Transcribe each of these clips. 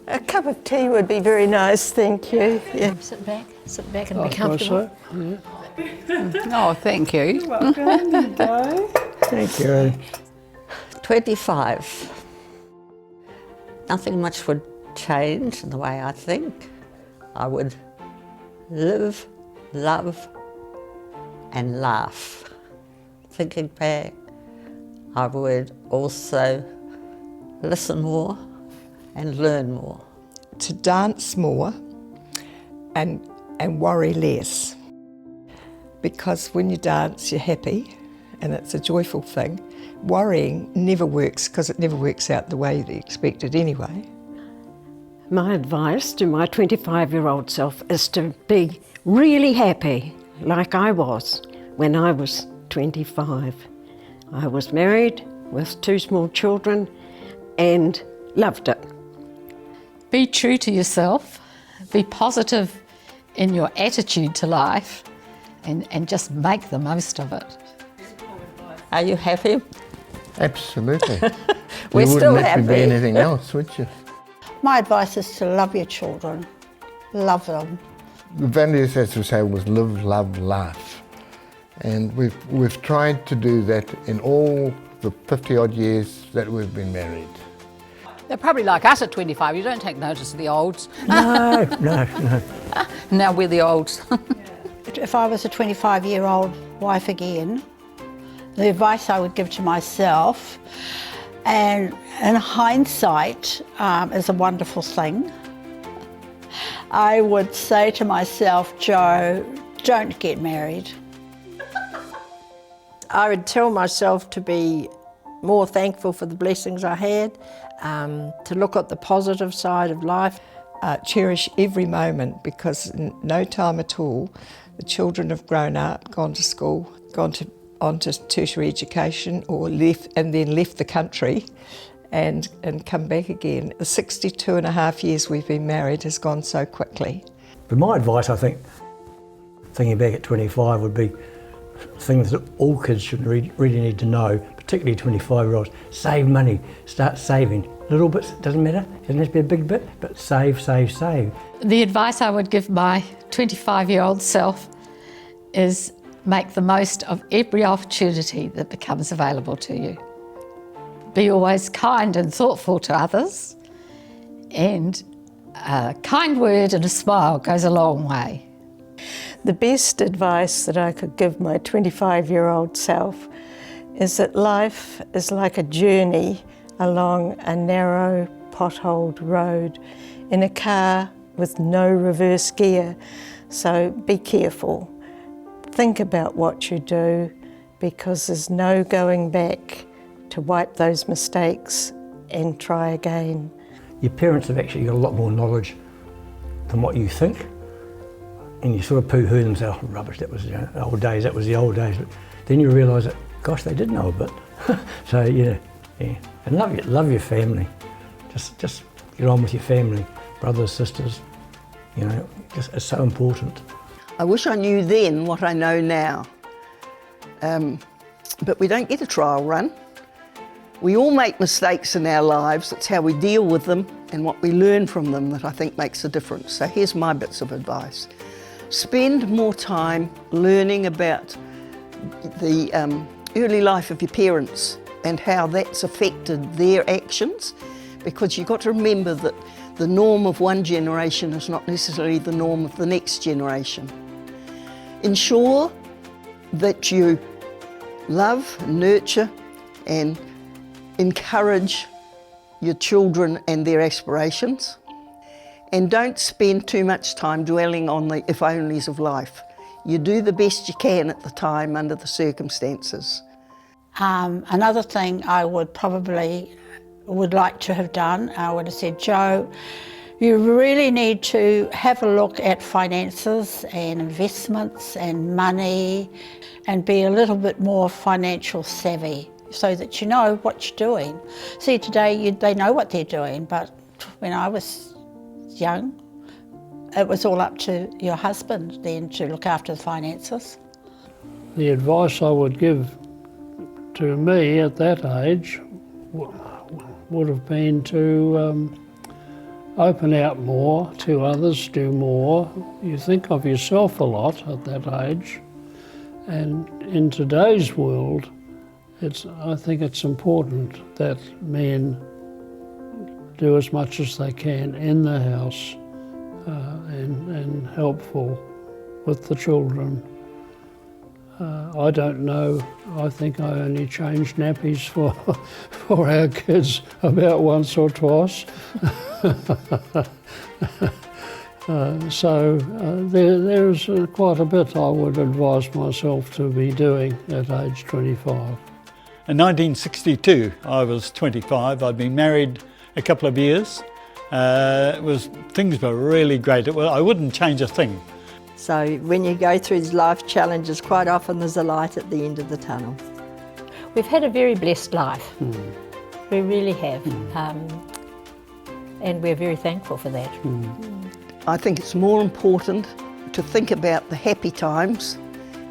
A cup of tea would be very nice, thank you. Yeah. Sit back and be comfortable. Oh, thank you. You're welcome. There you go. Thank you. 25. Nothing much would change in the way I think. I would live, love and laugh. Thinking back, I would also listen more and learn more. To dance more and worry less. Because when you dance, you're happy and it's a joyful thing. Worrying never works because it never works out the way that you expected anyway. My advice to my 25-year-old self is to be really happy, like I was when I was 25. I was married with 2 small children and loved it. Be true to yourself, be positive in your attitude to life, and just make the most of it. Are you happy? Absolutely. We're you still wouldn't have to be happy. anything else, would you? My advice is to love your children. Love them. The values, as we say, was live, love, laugh. And we've tried to do that in all the 50-odd years that we've been married. They're probably like us at 25, you don't take notice of the olds. No. Now we're the olds. If I was a 25-year-old wife again, the advice I would give to myself, and in hindsight is a wonderful thing, I would say to myself, Jo, don't get married. I would tell myself to be more thankful for the blessings I had, to look at the positive side of life. Cherish every moment because in no time at all the children have grown up, gone to school, on to tertiary education or left the country and come back again. The 62 and a half years we've been married has gone so quickly. But my advice, I think, thinking back at 25 would be things that all kids should really need to know, particularly 25-year-olds. Save money, start saving. Little bits, doesn't matter, doesn't have to be a big bit, but save, save, save. The advice I would give my 25-year-old self is make the most of every opportunity that becomes available to you. Be always kind and thoughtful to others, and a kind word and a smile goes a long way. The best advice that I could give my 25-year-old self is that life is like a journey along a narrow, potholed road in a car with no reverse gear, so be careful. Think about what you do because there's no going back to wipe those mistakes and try again. Your parents have actually got a lot more knowledge than what you think, and you sort of poo-hoo themselves, rubbish, that was the old days, that was the old days, but then you realise that, gosh, they did know a bit. So yeah. And love your family. Just get on with your family, brothers, sisters, it's so important. I wish I knew then what I know now. But we don't get a trial run. We all make mistakes in our lives. It's how we deal with them and what we learn from them that I think makes a difference. So here's my bits of advice. Spend more time learning about the early life of your parents and how that's affected their actions, because you've got to remember that the norm of one generation is not necessarily the norm of the next generation. Ensure that you love, nurture and encourage your children and their aspirations, and don't spend too much time dwelling on the if-onlys of life. You do the best you can at the time under the circumstances. Another thing I would like to have done, I would have said, Jo, you really need to have a look at finances and investments and money and be a little bit more financial savvy so that you know what you're doing. See, today they know what they're doing, but when I was young, it was all up to your husband then to look after the finances. The advice I would give to me at that age would have been to open out more to others, do more. You think of yourself a lot at that age. And in today's world, I think it's important that men do as much as they can in the house and helpful with the children. I don't know, I think I only changed nappies for our kids about once or twice. There's quite a bit I would advise myself to be doing at age 25. In 1962, I was 25. I'd been married a couple of years. Things were really great. I wouldn't change a thing. So when you go through these life challenges, quite often there's a light at the end of the tunnel. We've had a very blessed life. We really have. And we're very thankful for that. I think it's more important to think about the happy times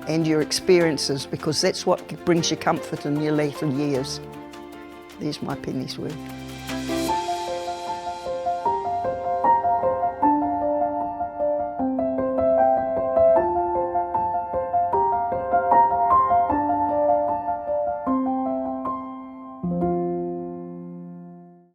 and your experiences, because that's what brings you comfort in your later years. There's my penny's worth.